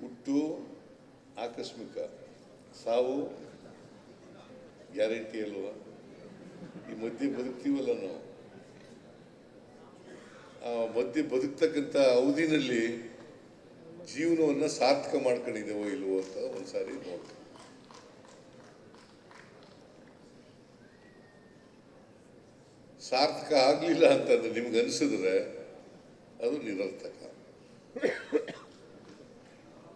ಹುಟ್ಟು ಆಕಸ್ಮಿಕ, ಸಾವು ಗ್ಯಾರಂಟಿ ಅಲ್ವಾ? ಈ ಮಧ್ಯೆ ಬದುಕ್ತೀವಲ್ಲ ನಾವು, ಆ ಮಧ್ಯೆ ಬದುಕ್ತಕ್ಕಂಥ ಅವಧಿನಲ್ಲಿ ಜೀವನವನ್ನು ಸಾರ್ಥಕ ಮಾಡ್ಕೊಂಡಿದ್ದೇವೋ ಇಲ್ವೋ ಅಂತ ಒಂದ್ಸಾರಿ ನೋಡ್ತೀವಿ. ಸಾರ್ಥಕ ಆಗಲಿಲ್ಲ ಅಂತಂದ್ರೆ ನಿಮ್ಗೆ ಅನಿಸಿದ್ರೆ ಅದು ನಿರರ್ಥಕ.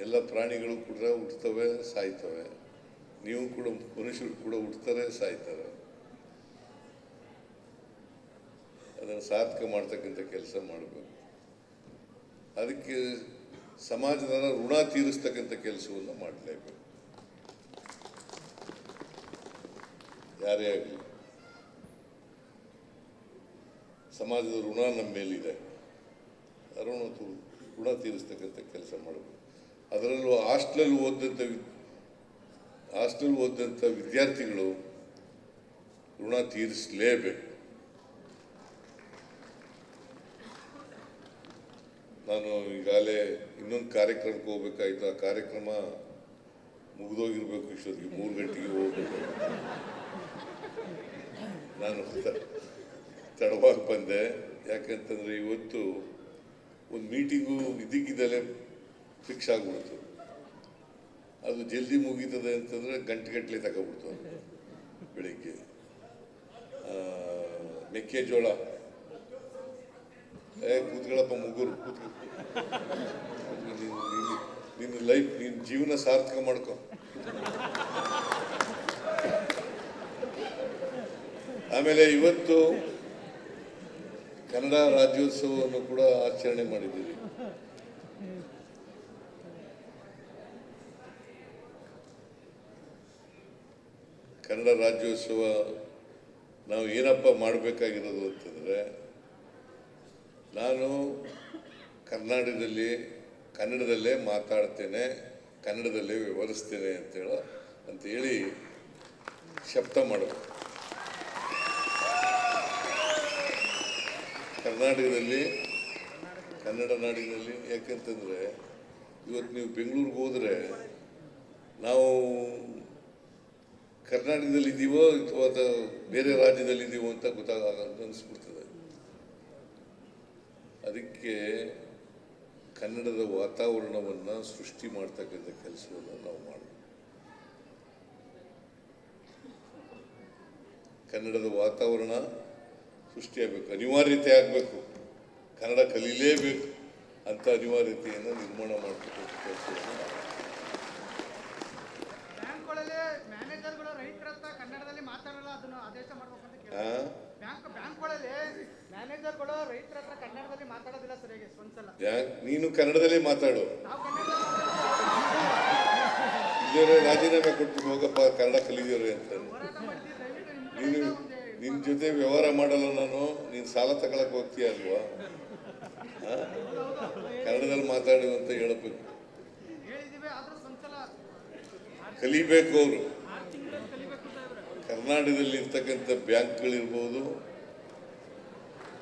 ಎಲ್ಲ ಪ್ರಾಣಿಗಳು ಕೂಡ ಹುಟ್ಟುತ್ತವೆ, ಸಾಯ್ತವೆ. ನೀವು ಕೂಡ, ಮನುಷ್ಯರು ಕೂಡ ಹುಟ್ಟುತ್ತಾರೆ, ಸಾಯ್ತಾರೆ. ಅದನ್ನು ಸಾರ್ಥಕ ಮಾಡ್ತಕ್ಕಂಥ ಕೆಲಸ ಮಾಡಬೇಕು. ಅದಕ್ಕೆ ಸಮಾಜದ ಋಣ ತೀರಿಸ್ತಕ್ಕಂಥ ಕೆಲಸವನ್ನು ಮಾಡಲೇಬೇಕು. ಯಾರೇ ಆಗಲಿ ಸಮಾಜದ ಋಣ ನಮ್ಮ ಮೇಲಿದೆ, ಋಣ ತೀರಿಸ್ತಕ್ಕಂಥ ಕೆಲಸ ಮಾಡಬೇಕು. ಅದರಲ್ಲೂ ಹಾಸ್ಟೆಲ್ ಓದಂಥ ವಿದ್ಯಾರ್ಥಿಗಳು ಋಣ ತೀರಿಸಲೇಬೇಕು. ನಾನು ಈಗಾಗಲೇ ಇನ್ನೊಂದು ಕಾರ್ಯಕ್ರಮಕ್ಕೆ ಹೋಗ್ಬೇಕಾಯ್ತು. ಆ ಕಾರ್ಯಕ್ರಮ ಮುಗಿದೋಗಿರ್ಬೇಕು, ಇಷ್ಟೊತ್ತಿಗೆ 3 ಗಂಟೆಗೆ ಹೋಗ್ಬೇಕು. ನಾನು ತಡವಾಗಿ ಬಂದೆ. ಯಾಕಂತಂದರೆ ಇವತ್ತು ಒಂದು ಮೀಟಿಂಗು ಇದಕ್ಕಿದ್ದಲೇ ಫಿಕ್ಸ್ ಆಗಿಬಿಡ್ತು. ಅದು ಜಲ್ದಿ ಮುಗೀತದೆ ಅಂತಂದರೆ ಗಂಟೆಗಟ್ಟಲೆ ತಗೊಬಿಡ್ತು. ಬೆಳಿಗ್ಗೆ ಮೆಕ್ಕೆಜೋಳ ಕೂತ್ಗಳಪ್ಪ ಮುಗುರು ಕೂತ್ಕೊ, ನಿನ್ನ ಲೈಫ್, ನಿನ್ನ ಜೀವನ ಸಾರ್ಥಕ ಮಾಡ್ಕೊ. ಆಮೇಲೆ ಇವತ್ತು ಕನ್ನಡ ರಾಜ್ಯೋತ್ಸವವನ್ನು ಕೂಡ ಆಚರಣೆ ಮಾಡಿದ್ದೀವಿ. ಕನ್ನಡ ರಾಜ್ಯೋತ್ಸವ ನಾವು ಏನಪ್ಪ ಮಾಡಬೇಕಾಗಿರೋದು ಅಂತಂದರೆ, ನಾನು ಕನ್ನಡದಲ್ಲೇ ಮಾತಾಡ್ತೇನೆ, ಕನ್ನಡದಲ್ಲೇ ವ್ಯವಹರಿಸ್ತೇನೆ ಅಂತೇಳಿ ಶಬ್ದ ಮಾಡಬೇಕು. ಕರ್ನಾಟಕದಲ್ಲಿ, ಕನ್ನಡ ನಾಡಿನಲ್ಲಿ. ಯಾಕಂತಂದರೆ ಇವತ್ತು ನೀವು ಬೆಂಗಳೂರಿಗೆ ಹೋದರೆ ನಾವು ಕರ್ನಾಟಕದಲ್ಲಿದ್ದೀವೋ ಅಥವಾ ಬೇರೆ ರಾಜ್ಯದಲ್ಲಿದ್ದೀವೋ ಅಂತ ಅನಿಸ್ಬಿಡ್ತದೆ. ಅದಕ್ಕೆ ಕನ್ನಡದ ವಾತಾವರಣವನ್ನು ಸೃಷ್ಟಿ ಮಾಡ್ತಕ್ಕಂಥ ಕೆಲಸವನ್ನು ನಾವು ಮಾಡಬೇಕು. ಕನ್ನಡದ ವಾತಾವರಣ ಸೃಷ್ಟಿಯಾಗಬೇಕು, ಅನಿವಾರ್ಯತೆ ಆಗಬೇಕು. ಕನ್ನಡ ಕಲೀಲೇಬೇಕು ಅಂತ ಅನಿವಾರ್ಯತೆಯನ್ನು ನಿರ್ಮಾಣ ಮಾಡಬೇಕು. ನೀನು ಕನ್ನಡದಲ್ಲೇ ಮಾತಾಡು. ರಾಜೀನಾಮೆ ಕೊಟ್ಟು ಹೋಗಪ್ಪ, ಕನ್ನಡ ಕಲಿಯೋರೆ ಅಂತ. ನಿನ್ನ ಜೊತೆ ವ್ಯವಹಾರ ಮಾಡಲ್ಲ ನಾನು. ನೀನು ಸಾಲ ತಗೊಳಕ್ ಹೋಗ್ತೀಯ ಅಲ್ವಾ? ಕನ್ನಡದಲ್ಲಿ ಮಾತಾಡು ಅಂತ ಹೇಳಬೇಕು. ಕಲಿಬೇಕು. ಅವರು ಕರ್ನಾಟಕದಲ್ಲಿ ಇರ್ತಕ್ಕಂಥ ಬ್ಯಾಂಕ್ಗಳಿರ್ಬೋದು,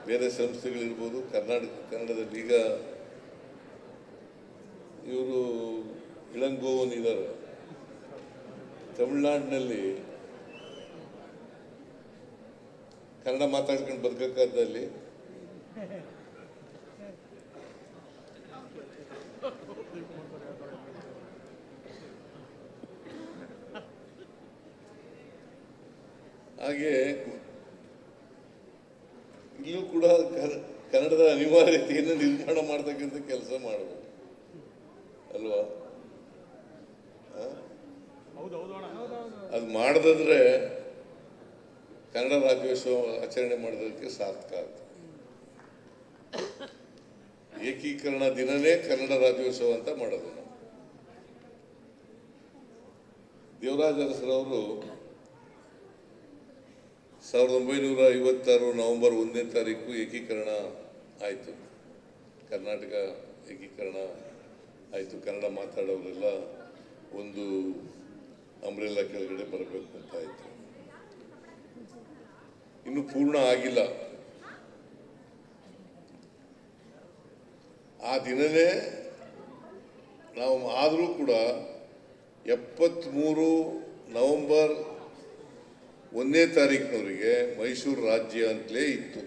ಬೇರೆ ಸಂಸ್ಥೆಗಳಿರ್ಬೋದು, ಕನ್ನಡದಲ್ಲಿ. ಈಗ ಇವರು ಇಳಂಗೋವನ್ ಇದ್ದಾರೆ ತಮಿಳ್ನಾಡಿನಲ್ಲಿ. ಕನ್ನಡ ಮಾತಾಡ್ಕೊಂಡು ಬದುಕಕ್ಕಾದಲ್ಲಿ ಹಾಗೆ ಇಲ್ಲೂ ಕೂಡ ಕನ್ನಡದ ಅನಿವಾರ್ಯತೆಯನ್ನು ನಿರ್ಮಾಣ ಮಾಡ್ತಕ್ಕಂಥ ಕೆಲಸ ಮಾಡಬೇಕು ಅಲ್ವಾ? ಅದು ಮಾಡದಂದ್ರೆ ಕನ್ನಡ ರಾಜ್ಯೋತ್ಸವ ಆಚರಣೆ ಮಾಡೋದಕ್ಕೆ ಸಾರ್ಥಕ ಆಗ್ತದೆ. ಏಕೀಕರಣ ದಿನನೇ ಕನ್ನಡ ರಾಜ್ಯೋತ್ಸವ ಅಂತ ಮಾಡೋದು. ದೇವರಾಜ ಅರಸರವರು 1956 ನವೆಂಬರ್ 1ನೇ ತಾರೀಕು ಏಕೀಕರಣ ಆಯಿತು. ಕರ್ನಾಟಕ ಏಕೀಕರಣ ಆಯಿತು. ಕನ್ನಡ ಮಾತಾಡೋರೆಲ್ಲ ಒಂದು ಅಂಬ್ರೆಲ್ಲಾ ಕೆಳಗಡೆ ಬರಬೇಕು ಅಂತ ಆಯಿತು. ಇನ್ನೂ ಪೂರ್ಣ ಆಗಿಲ್ಲ. ಆ ದಿನನೇ ನಾವು ಆದರೂ ಕೂಡ 73 ನವೆಂಬರ್ 1ನೇ ತಾರೀಕಿನವರೆಗೆ ಮೈಸೂರು ರಾಜ್ಯ ಅಂತಲೇ ಇತ್ತು.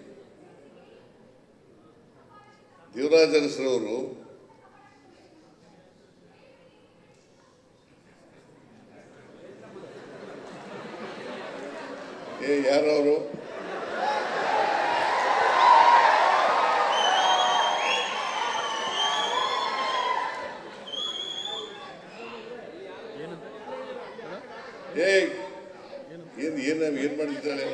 ದೇವರಾಜ ಅರಸರವರು ಯಾರವರು ಏನ್ ಮಾಡಿದ್ದಾರೆ?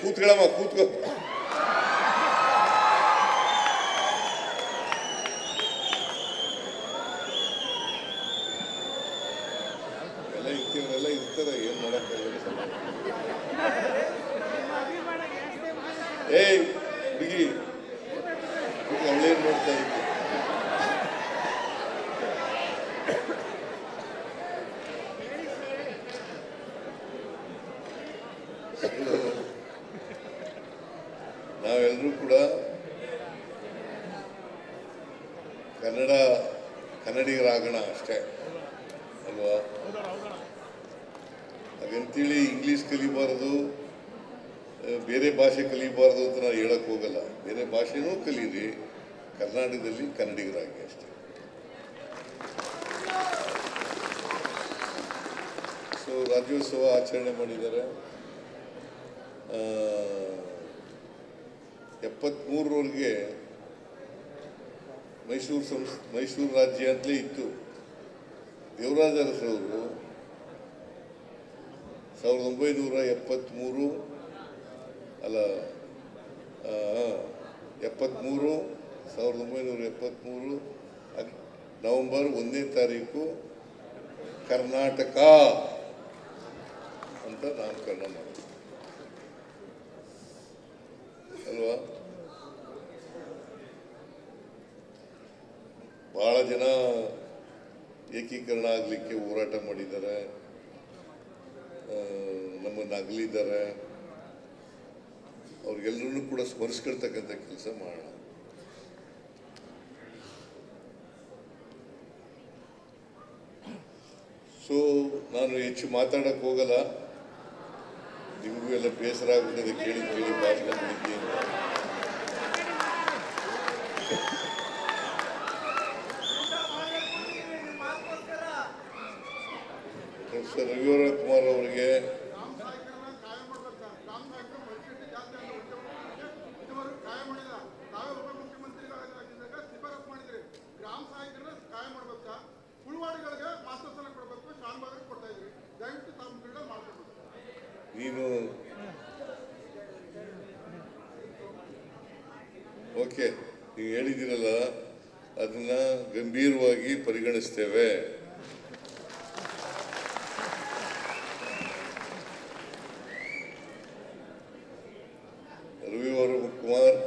ಕೂತ್ಕೊಳ್ಳಮ್ಮ, ಕೂತ್ಕೋ. ಎಲ್ಲ ಇರ್ತಾರೆ, ಏನ್ ಮಾಡಕ್ಕಾಗಲ್ಲ. ಹುಡುಗಿ ಅವಳೇನ್ ನೋಡ್ತಾ ಇದ್ದೆ? ನಾವೆಲ್ಲರೂ ಕೂಡ ಕನ್ನಡಿಗರಾಗೋಣ ಅಷ್ಟೇ ಅಲ್ವಾ? ಹಾಗಂತೇಳಿ ಇಂಗ್ಲೀಷ್ ಕಲಿಬಾರದು, ಬೇರೆ ಭಾಷೆ ಕಲಿಬಾರ್ದು ಅಂತ ನಾನು ಹೇಳಕ್ ಹೋಗಲ್ಲ. ಬೇರೆ ಭಾಷೆನೂ ಕಲೀರಿ, ಕರ್ನಾಟಕದಲ್ಲಿ ಕನ್ನಡಿಗರಾಗಿ ಅಷ್ಟೇ. ಸೊ ರಾಜ್ಯೋತ್ಸವ ಆಚರಣೆ ಮಾಡಿದ್ದಾರೆ. 73ರವರೆಗೆ ಮೈಸೂರು ರಾಜ್ಯ ಅಂತಲೇ ಇತ್ತು. ದೇವರಾಜ ಅರಸರವರು 1973 ನವೆಂಬರ್ 1ನೇ ತಾರೀಕು ಕರ್ನಾಟಕ ಅಂತ ನಾಮಕರಣ ಮಾಡಿದ್ರು ಅಲ್ವಾ? ಬಹಳ ಜನ ಏಕೀಕರಣ ಆಗಲಿಕ್ಕೆ ಹೋರಾಟ ಮಾಡಿದ್ದಾರೆ, ನಮ್ಮನ್ನು ಅಗಲಿದ್ದಾರೆ. ಅವ್ರಿಗೆಲ್ಲರೂ ಕೂಡ ಸ್ಮರಿಸ್ಕೊಳ್ತಕ್ಕಂಥ ಕೆಲಸ ಮಾಡೋಣ. ಸೊ ನಾನು ಹೆಚ್ಚು ಮಾತಾಡಕ್ಕೆ ಹೋಗಲ್ಲ. ನಿಮಗೂ ಎಲ್ಲ ಬೇಸರ ಆಗ್ಬಿಟ್ಟಿದೆ ಕೇಳಿ ಭಾಷಣ ಬೆಳಿಗ್ಗೆ. ಪ್ರೊಫೆಸರ್ ರವಿವರ ಕುಮಾರ್ ಅವರಿಗೆ ನೀನು ಓಕೆ, ನೀವು ಹೇಳಿದಿರಲ್ಲ, ಅದನ್ನ ಗಂಭೀರವಾಗಿ ಪರಿಗಣಿಸ್ತೇವೆ. ರವಿವರ ಕುಮಾರ್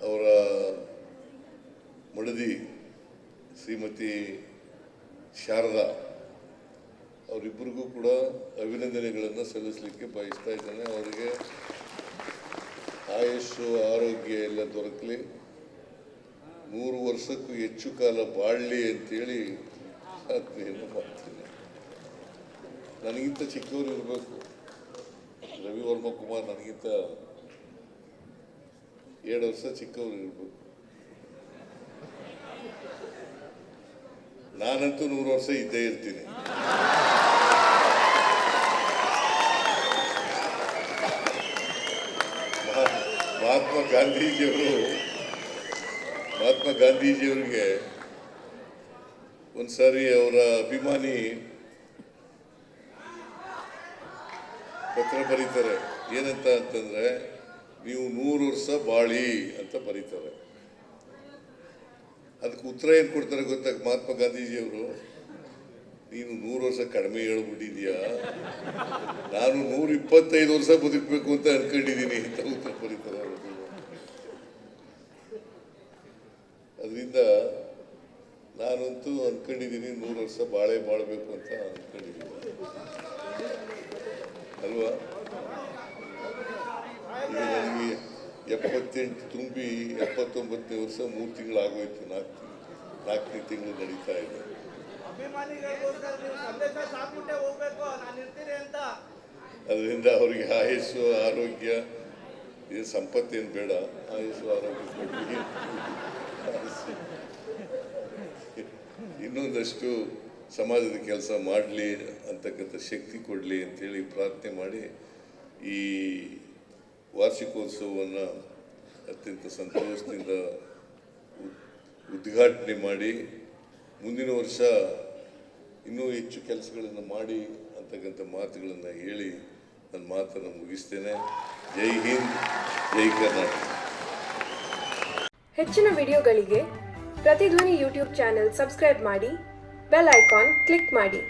ಅವರ ಮಡದಿ ಶ್ರೀಮತಿ ಶಾರದಾ ಅವರಿಬ್ಬರಿಗೂ ಕೂಡ ಅಭಿನಂದನೆಗಳನ್ನು ಸಲ್ಲಿಸಲಿಕ್ಕೆ ಬಯಸ್ತಾ ಇದ್ದೇನೆ. ಅವರಿಗೆ ಆಯುಷ್ಯು ಆರೋಗ್ಯ ಎಲ್ಲ ದೊರಕಲಿ, 100 ವರ್ಷಕ್ಕೂ ಹೆಚ್ಚು ಕಾಲ ಬಾಳಲಿ ಅಂತೇಳಿ ಪ್ರಾರ್ಥನೆಯನ್ನು ಮಾಡ್ತೀನಿ. ನನಗಿಂತ ಚಿಕ್ಕವರು ಇರಬೇಕು. ರವಿವರ್ಮ ಕುಮಾರ್ ನನಗಿಂತ 7 ವರ್ಷ ಚಿಕ್ಕವರು ಇರಬೇಕು. ನಾನಂತೂ 100 ವರ್ಷ ಇದ್ದೇ ಇರ್ತೀನಿ. ಮಹಾತ್ಮ ಗಾಂಧೀಜಿಯವರಿಗೆ ಒಂದ್ಸಾರಿ ಅವರ ಅಭಿಮಾನಿ ಪತ್ರ ಬರೀತಾರೆ. ಏನಂತ ಅಂತಂದ್ರೆ, ನೀವು 100 ವರ್ಷ ಬಾಳಿ ಅಂತ ಬರೀತಾರೆ. ಅದಕ್ಕೆ ಉತ್ತರ ಏನು ಕೊಡ್ತಾರೆ ಗೊತ್ತಾ ಮಹಾತ್ಮ ಗಾಂಧೀಜಿಯವರು? ನೀನು 100 ವರ್ಷ ಕಡಿಮೆ ಹೇಳ್ಬಿಟ್ಟಿದ್ಯಾ, ನಾನು 125 ವರ್ಷ ಬದುಕಬೇಕು ಅಂತ ಅನ್ಕೊಂಡಿದ್ದೀನಿ ಅಂತ ಉತ್ತರ ಬರೀತಾರೆ. ಅದರಿಂದ ನಾನಂತೂ ನಾನಂತೂ ಅಂದ್ಕೊಂಡಿದ್ದೀನಿ 100 ವರ್ಷ ಬಾಳಬೇಕು ಅಂತ ಅಂದ್ಕೊಂಡಿದ್ದೀನಿ ಅಲ್ವಾ. ಈಗ ನನಗೆ 78 ತುಂಬಿ 79ನೇ ವರ್ಷ 3 ತಿಂಗಳಾಗೋಯ್ತು. 4ನೇ ತಿಂಗಳು ನಡೀತಾ ಇದೆ. ಅದರಿಂದ ಅವ್ರಿಗೆ ಆಯಸ್ಸು ಆರೋಗ್ಯ ಸಂಪತ್ತೇನು ಬೇಡ, ಆಯಸ್ಸು ಆರೋಗ್ಯ ಕೊಡಲಿ, ಇನ್ನೊಂದಷ್ಟು ಸಮಾಜದ ಕೆಲಸ ಮಾಡಲಿ ಅಂತಕ್ಕಂಥ ಶಕ್ತಿ ಕೊಡಲಿ ಅಂತೇಳಿ ಪ್ರಾರ್ಥನೆ ಮಾಡಿ ಈ ವಾರ್ಷಿಕೋತ್ಸವವನ್ನು ಅತ್ಯಂತ ಸಂತೋಷದಿಂದ ಉದ್ಘಾಟನೆ ಮಾಡಿ ಮುಂದಿನ ವರ್ಷ ಇನ್ನೂ ಹೆಚ್ಚು ಕೆಲಸಗಳನ್ನು ಮಾಡಿ ಅಂತಕ್ಕಂಥ ಮಾತುಗಳನ್ನು ಹೇಳಿ ನನ್ನ ಮಾತನ್ನು ಮುಗಿಸ್ತೇನೆ. ಜೈ ಹಿಂದ್, ಜೈ ಕರ್ನಾಟಕ. ಹೆಚ್ಚಿನ ವಿಡಿಯೋಗಳಿಗೆ ಪ್ರತಿಧ್ವನಿ ಯೂಟ್ಯೂಬ್ ಚಾನೆಲ್ ಸಬ್ಸ್ಕ್ರೈಬ್ ಮಾಡಿ, ಬೆಲ್ ಐಕಾನ್ ಕ್ಲಿಕ್ ಮಾಡಿ.